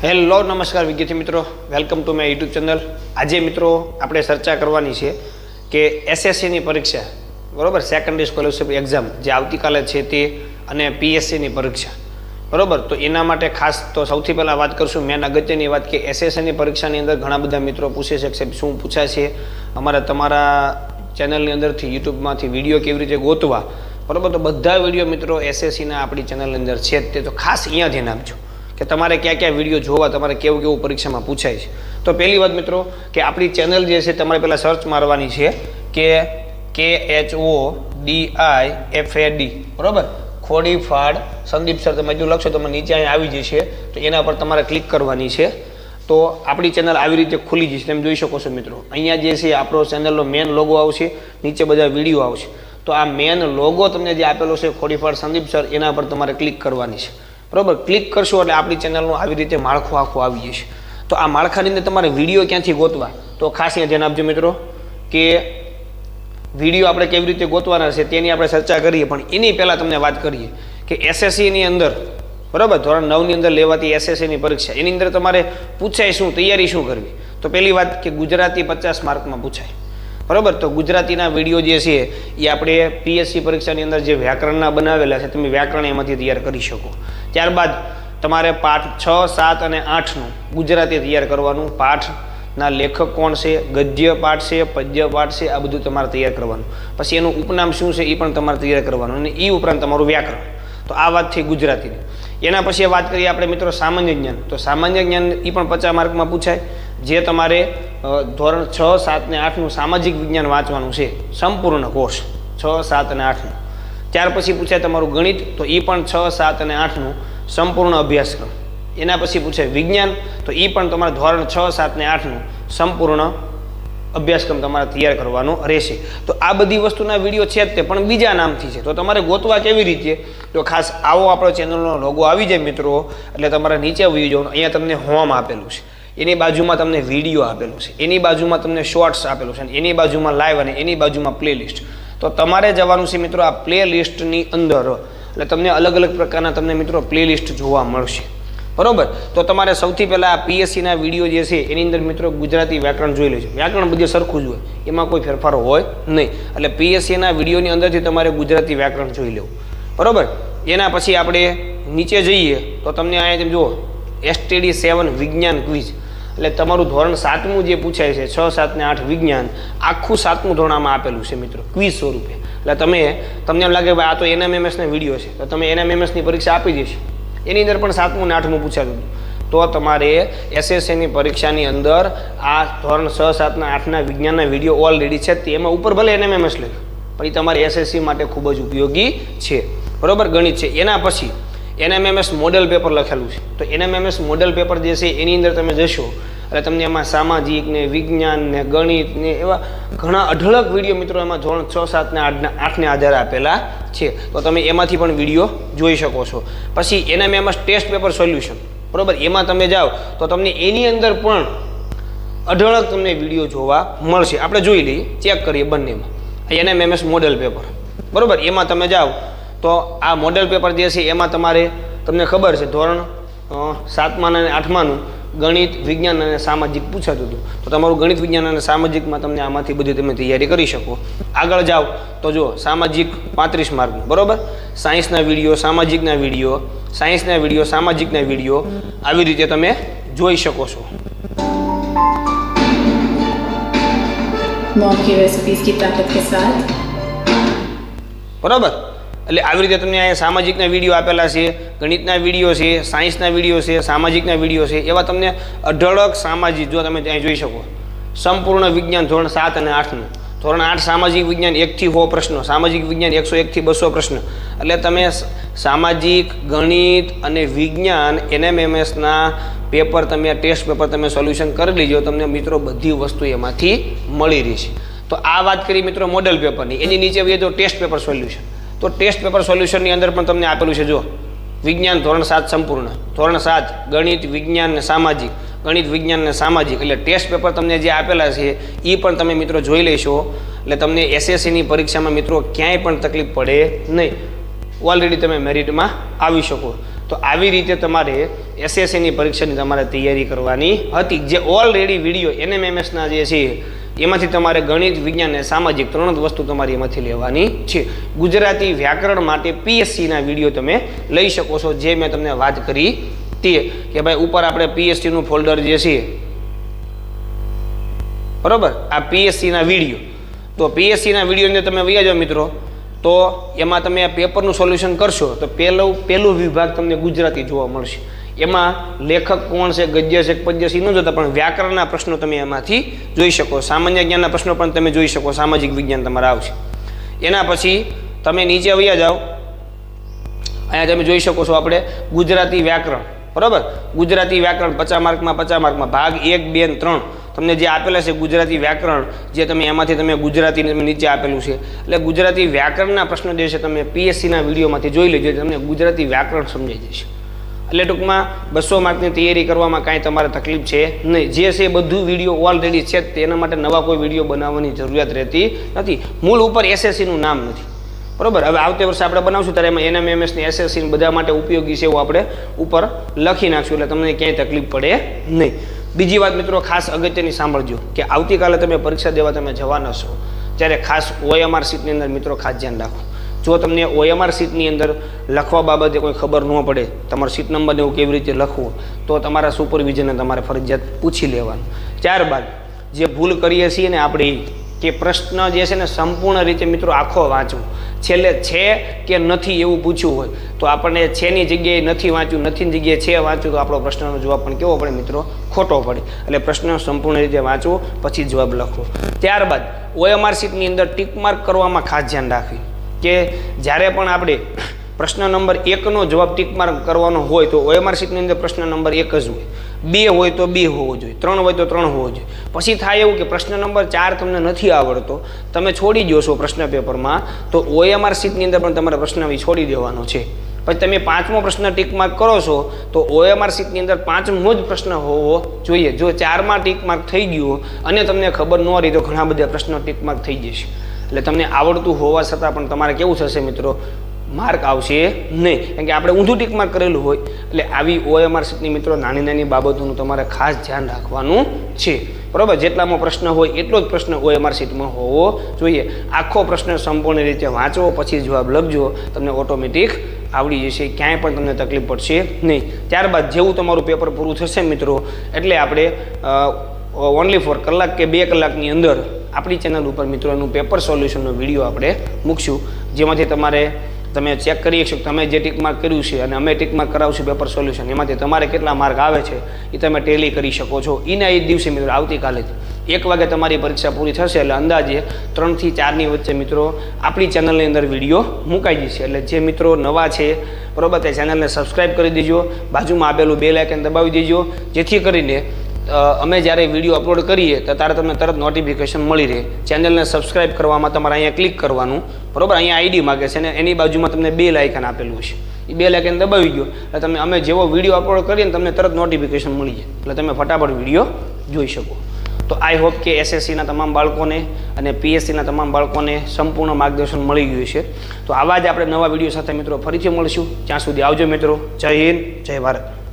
Hello નમસ્કાર વિદ્યાર્થી મિત્રો, welcome to my YouTube channel. આજે મિત્રો આપણે ચર્ચા કરવાની છે કે એસએસસીની પરીક્ષા, બરાબર, સેકન્ડરી સ્કોલરશિપ એક્ઝામ જે આવતીકાલે છે તે, અને પીએસસીની પરીક્ષા, બરાબર. તો એના માટે ખાસ તો સૌથી પહેલાં વાત કરશું મેન અગત્યની વાત કે એસએસસીની પરીક્ષાની અંદર ઘણા બધા મિત્રો પૂછે છે કે શું પૂછાશે, અમારા તમારા ચેનલની અંદરથી યુટ્યુબમાંથી વિડીયો કેવી રીતે ગોતવા, બરાબર. તો બધા વિડીયો મિત્રો એસએસસીના આપણી ચેનલની અંદર છે તે, તો ખાસ અહીંયા ધ્યાન આપજો કે તમારે ક્યાં ક્યાં વિડીયો જોવા, તમારે કેવું કેવું પરીક્ષામાં પૂછાય છે. તો પહેલી વાત મિત્રો કે આપણી ચેનલ જે છે તમારે પહેલાં સર્ચ મારવાની છે કે KHODIFAD, બરાબર, ખોડીફાડ સંદીપ સર. તમે જો લખશો તમે નીચે અહીં આવી જશે, તો એના પર તમારે ક્લિક કરવાની છે. તો આપણી ચેનલ આવી રીતે ખુલી જશે. તમે જોઈ શકો છો મિત્રો, અહીંયા જે છે આપણો ચેનલનો મેન લોગો આવશે, નીચે બધા વિડીયો આવશે. તો આ મેન લોગો તમને જે આપેલો છે ખોડીફાડ સંદીપ સર, એના પર તમારે ક્લિક કરવાની છે, બરાબર. ક્લિક કરશો એટલે આપણી ચેનલનું આવી રીતે માળખું આખું આવી જશે. તો આ માળખાની અંદર તમારે વિડીયો ક્યાંથી ગોતવા, તો ખાસ અહીંયા ધ્યાન આપજો મિત્રો કે વિડીયો આપણે કેવી રીતે ગોતવાના છે તેની આપણે ચર્ચા કરીએ. પણ એની પહેલાં તમને વાત કરીએ કે એસએસસીની અંદર, બરાબર, ધોરણ 9ની અંદર લેવાતી એસએસસીની પરીક્ષા, એની અંદર તમારે પૂછાય શું, તૈયારી શું કરવી. તો પહેલી વાત કે ગુજરાતી 50 માર્કમાં પૂછાય, બરાબર. તો ગુજરાતીના વિડીયો જે છે એ આપણે પીએસસી પરીક્ષાની અંદર જે વ્યાકરણના બનાવેલા છે, તમે વ્યાકરણ એમાંથી તૈયાર કરી શકો. ત્યારબાદ તમારે પાઠ 6, 7 અને 8નું ગુજરાતી તૈયાર કરવાનું. પાઠના લેખક કોણ છે, ગદ્ય પાઠ છે, પદ્ય પાઠ છે, આ બધું તમારે તૈયાર કરવાનું. પછી એનું ઉપનામ શું છે એ પણ તમારે તૈયાર કરવાનું, અને એ ઉપરાંત તમારું વ્યાકરણ. તો આ વાત થઈ ગુજરાતીની. એના પછી વાત કરીએ આપણે મિત્રો સામાન્ય જ્ઞાન. તો સામાન્ય જ્ઞાન એ પણ 50 માર્કમાં પૂછાય, જે તમારે ધોરણ 6, 7 અને 8નું સામાજિક વિજ્ઞાન વાંચવાનું છે, સંપૂર્ણ કોર્સ 6, 7 અને 8નું. ત્યાર પછી પૂછાય તમારું ગણિત, તો એ પણ 6, 7 અને 8નું સંપૂર્ણ અભ્યાસક્રમ. એના પછી પૂછાય વિજ્ઞાન, તો એ પણ તમારે ધોરણ 6, 7 અને 8નું સંપૂર્ણ અભ્યાસક્રમ તમારે તૈયાર કરવાનો રહેશે. તો આ બધી વસ્તુના વિડીયો છે જ તે, પણ બીજા નામથી છે. તો તમારે ગોતવા કેવી રીતે, તો ખાસ આવો આપણો ચેનલનો લોગો આવી જાય મિત્રો, એટલે તમારે નીચે આવી જવાનું. અહીંયા તમને હોમ આપેલું છે, એની બાજુમાં તમને વિડીયો આપેલું છે, એની બાજુમાં તમને શોર્ટ્સ આપેલું છે, અને એની બાજુમાં લાઈવ, અને એની બાજુમાં પ્લેલિસ્ટ. તો તમારે જવાનું છે મિત્રો આ પ્લેલિસ્ટની અંદર, એટલે તમને અલગ અલગ પ્રકારના તમને મિત્રો પ્લેલિસ્ટ જોવા મળશે, બરાબર. તો તમારે સૌથી પહેલાં આ પીએસસીના વિડીયો જે છે એની અંદર મિત્રો ગુજરાતી વ્યાકરણ જોઈ લેજો. વ્યાકરણ બધું સરખું જ હોય, એમાં કોઈ ફેરફાર હોય નહીં. એટલે પીએસસીના વિડીયોની અંદરથી તમારે ગુજરાતી વ્યાકરણ જોઈ લેવું, બરાબર. એના પછી આપણે નીચે જઈએ તો તમને અહીંયા જુઓ STD 7 વિજ્ઞાન ક્વિઝ, એટલે તમારું ધોરણ 7મું જે પૂછાય છે 6, 7 અને 8 વિજ્ઞાન, આખું 7મું ધોરણ આમાં આપેલું છે મિત્રો ક્વિઝ સ્વરૂપે. એટલે તમને એમ લાગે ભાઈ આ તો NMMSના વિડીયો છે, તો તમે NMMSની પરીક્ષા આપી દેશે, એની અંદર પણ 7મું અને 8મું પૂછાતું હતું. તો તમારે એસએસસીની પરીક્ષાની અંદર આ ધોરણ 6, 7 અને 8ના વિજ્ઞાનના વિડીયો ઓલરેડી છે, તેમાં ઉપર ભલે NMMS લખ્યું, પણ એ તમારે એસએસસી માટે ખૂબ જ ઉપયોગી છે, બરાબર. ગણિત છે, એના પછી NMMS મોડેલ પેપર લખેલું છે. તો NMMS મોડેલ પેપર જે છે એની અંદર તમે જશો એટલે તમને એમાં સામાજિક ને વિજ્ઞાન ને ગણિત ને એવા ઘણા અઢળક વિડીયો મિત્રો એમાં ધોરણ 6, 7 ને 8ને આધારે આપેલા છે. તો તમે એમાંથી પણ વિડીયો જોઈ શકો છો. પછી NMMS ટેસ્ટ પેપર સોલ્યુશન, બરાબર, એમાં તમે જાઓ તો તમને એની અંદર પણ અઢળક તમને વિડીયો જોવા મળશે. આપણે જોઈ લઈએ, ચેક કરીએ બંનેમાં. NMMS મોડેલ પેપર, બરાબર, એમાં તમે જાઓ તો આ મોડેલ પેપર જે છે એમાં તમને ખબર છે ધોરણ 7મા અને 8માનું ગણિત, વિજ્ઞાન અને સામાજિક પૂછાતું હતું. તો તમારું ગણિત, વિજ્ઞાન અને સામાજિકમાં તમને આમાંથી બધી તમે તૈયારી કરી શકો. આગળ જાઓ તો જો સામાજિક 35 માર્કનું, બરાબર, સાયન્સના વિડીયો, સામાજિકના વિડીયો, સાયન્સના વિડીયો, સામાજિકના વિડીયો, આવી રીતે તમે જોઈ શકો છો. मॉम की रेसिपीज की ताकत के साथ, બરાબર. એટલે આવી રીતે તમને અહીંયા સામાજિકના વિડીયો આપેલા છે, ગણિતના વિડીયો છે, સાયન્સના વિડીયો છે, સામાજિકના વિડીયો છે, એવા તમને અઢળક સામાજિક જો તમે ત્યાં જોઈ શકો. સંપૂર્ણ વિજ્ઞાન ધોરણ 7 અને 8નું, ધોરણ 8 સામાજિક વિજ્ઞાન 1 થી 100 પ્રશ્નો, સામાજિક વિજ્ઞાન 101 થી 200 પ્રશ્ન. એટલે તમે સામાજિક, ગણિત અને વિજ્ઞાન NMMSના પેપર તમે ટેસ્ટ પેપર તમે સોલ્યુશન કરી લેજો, તમને મિત્રો બધી વસ્તુ એમાંથી મળી રહેશે. તો આ વાત કરી મિત્રો મોડેલ પેપરની. એની નીચે આવીએ તો ટેસ્ટ પેપર સોલ્યુશન. તો ટેસ્ટ પેપર સોલ્યુશનની અંદર પણ તમને આપેલું છે, જો વિજ્ઞાન ધોરણ 7 સંપૂર્ણ, ધોરણ 7 ગણિત, વિજ્ઞાન ને સામાજિક, ગણિત, વિજ્ઞાન ને સામાજિક. એટલે ટેસ્ટ પેપર તમને જે આપેલા છે એ પણ તમે મિત્રો જોઈ લેશો, એટલે તમને એસએસસીની પરીક્ષામાં મિત્રો ક્યાંય પણ તકલીફ પડે નહીં. ઓલરેડી તમે મેરિટમાં આવી શકો. તો આવી રીતે તમારે એસએસસીની પરીક્ષાની તમારે તૈયારી કરવાની હતી, જે ઓલરેડી વિડીયો એનએમએમએસના જે છે એમાંથી તમારે ગણિત, વિજ્ઞાન અને સામાજિક 3 જ વસ્તુ તમારી એમાંથી લેવાની છે. ગુજરાતી વ્યાકરણ માટે પીએસસીના વિડીયો તમે લઈ શકો છો, જે મેં તમને વાત કરી તે કે ભાઈ ઉપર આપણે પીએસસીનું ફોલ્ડર જે છે બરોબર, આ પીએસસીના વિડીયો, તો પીએસસીના વિડીયોની અંદર તમે વયા જાઓ મિત્રો, તો એમાં તમે આ પેપરનું સોલ્યુશન કરશો તો પહેલું વિભાગ તમને ગુજરાતી જોવા મળશે. એમાં લેખક કોણ છે, ગદ્ય છે, પદ્ય છે, ન જોતા પણ વ્યાકરણના પ્રશ્નો તમે એમાંથી જોઈ શકો. સામાન્ય જ્ઞાનના પ્રશ્નો પણ તમે જોઈ શકો, સામાજિક વિજ્ઞાન તમારા આવશે. એના પછી તમે નીચે વયા જાઓ, અહીંયા તમે જોઈ શકો છો આપણે ગુજરાતી વ્યાકરણ, બરાબર, ગુજરાતી વ્યાકરણ 50 માર્કમાં 50 માર્કમાં ભાગ 1, 2 અને 3 તમને જે આપેલા છે ગુજરાતી વ્યાકરણ, જે તમે એમાંથી તમે ગુજરાતી નીચે આપેલું છે, એટલે ગુજરાતી વ્યાકરણના પ્રશ્નો જે છે તમે પીએસસીના વિડીયોમાંથી જોઈ લેજો, તમને ગુજરાતી વ્યાકરણ સમજાઈ જશે. એટલે ટૂંકમાં 200 માર્કની તૈયારી કરવામાં કાંઈ તમારે તકલીફ છે નહીં. જે છે બધું વિડીયો ઓલરેડી છે, તેના માટે નવા કોઈ વિડીયો બનાવવાની જરૂરિયાત રહેતી નથી. મૂળ ઉપર એસએસસીનું નામ નથી, બરોબર. હવે આવતે વર્ષે આપણે બનાવશું ત્યારે એમાં એનએમએમએસની એસએસસી બધા માટે ઉપયોગી છે એવું આપણે ઉપર લખી નાખશું, એટલે તમને ક્યાંય તકલીફ પડે નહીં. બીજી વાત મિત્રો ખાસ અગત્યની સાંભળજો કે આવતીકાલે તમે પરીક્ષા દેવા તમે જવાના છો ત્યારે ખાસ OMR સીટની અંદર મિત્રો ખાસ ધ્યાન રાખો. જો તમને OMR સીટની અંદર લખવા બાબતે કોઈ ખબર ન પડે, તમારો સીટ નંબરને એવું કેવી રીતે લખવું, તો તમારા સુપરવિઝનને તમારે ફરજિયાત પૂછી લેવાનું. ત્યારબાદ જે ભૂલ કરીએ છીએ ને આપણે કે પ્રશ્ન જે છે ને સંપૂર્ણ રીતે મિત્રો આખો વાંચવો, છેલ્લે છે કે નથી એવું પૂછ્યું હોય તો આપણને છેની જગ્યાએ નથી વાંચ્યું, નથીની જગ્યાએ છે વાંચ્યું, તો આપણો પ્રશ્નનો જવાબ પણ કેવો પડે મિત્રો, ખોટો પડે. એટલે પ્રશ્ન સંપૂર્ણ રીતે વાંચવો પછી જવાબ લખવો. ત્યારબાદ OMR સીટની અંદર ટીક માર્ક કરવામાં ખાસ ધ્યાન રાખવી કે જ્યારે પણ આપણે પ્રશ્ન નંબર 1નો જવાબ ટીક માર્ક કરવાનો હોય તો OMR સીટની અંદર પ્રશ્ન નંબર 1 જ હોય, 2 હોય તો 2 હોવો જોઈએ, 3 હોય તો 3 હોવો જોઈએ. પછી થાય એવું કે પ્રશ્ન નંબર 4 તમને નથી આવડતો, તમે છોડી દો છો પ્રશ્ન પેપરમાં, તો OMR સીટની અંદર પણ તમારે પ્રશ્ન છોડી દેવાનો છે. પછી તમે 5મો પ્રશ્ન ટીક માર્ક કરો છો તો OMR સીટની અંદર 5મો જ પ્રશ્ન હોવો જોઈએ. જો 4માં ટીક માર્ક થઈ ગયું અને તમને ખબર ન રહી તો ઘણા બધા પ્રશ્નો ટીક માર્ક થઈ જશે. એટલે તમને આવડતું હોવા છતાં પણ તમારે કેવું થશે મિત્રો, માર્ક આવશે નહીં, કારણ કે આપણે ઊંધું ટીક માર્ક કરેલું હોય. એટલે આવી OMR સીટની મિત્રો નાની નાની બાબતોનું તમારે ખાસ ધ્યાન રાખવાનું છે, બરાબર. જેટલામાં પ્રશ્ન હોય એટલો જ પ્રશ્ન OMR સીટમાં હોવો જોઈએ. આખો પ્રશ્ન સંપૂર્ણ રીતે વાંચો પછી જવાબ લખજો, તમને ઓટોમેટિક આવડી જશે, ક્યાંય પણ તમને તકલીફ પડશે નહીં. ત્યારબાદ જેવું તમારું પેપર પૂરું થશે મિત્રો, એટલે આપણે ઓનલી ફોર કલાક કે 2 કલાકની અંદર આપણી ચેનલ ઉપર મિત્રો એનું પેપર સોલ્યુશનનો વિડીયો આપણે મૂકશું, જેમાંથી તમે ચેક કરી શકશો તમે જે ટીક માર્ક કર્યું છે અને અમે ટીક માર્ક કરાવશું પેપર સોલ્યુશન, એમાંથી તમારે કેટલા માર્ક આવે છે એ તમે ટેલી કરી શકો છો. એના એ દિવસે મિત્રો આવતીકાલે જ 1 વાગે તમારી પરીક્ષા પૂરી થશે, એટલે અંદાજે 3 થી 4ની વચ્ચે મિત્રો આપણી ચેનલની અંદર વિડીયો મુકાઈ જશે. એટલે જે મિત્રો નવા છે બરાબર, તે ચેનલને સબસ્ક્રાઈબ કરી દેજો, બાજુમાં આપેલું બેલ આઇકન દબાવી દેજો, જેથી કરીને અમે જ્યારે વિડીયો અપલોડ કરીએ તો ત્યારે તમને તરત નોટિફિકેશન મળી રહે. ચેનલને સબસ્ક્રાઈબ કરવામાં તમારે અહીંયા ક્લિક કરવાનું, બરાબર. અહીંયા ID માગે છે ને એની બાજુમાં તમને બેલ આઇકન આપેલું છે, એ બેલ આઇકન દબાવી દો એટલે તમે અમે જેવો વિડીયો અપલોડ કરીએ ને તમને તરત નોટિફિકેશન મળી જાય, એટલે તમે ફટાફટ વિડીયો જોઈ શકો. તો આઈ હોપ કે SSCના તમામ બાળકોને અને PSCના તમામ બાળકોને સંપૂર્ણ માર્ગદર્શન મળી ગયું છે. તો આવા જ આપણે નવા વિડીયો સાથે મિત્રો ફરીથી મળીશું. ત્યાં સુધી આવજો મિત્રો. જય હિન્દ, જય ભારત.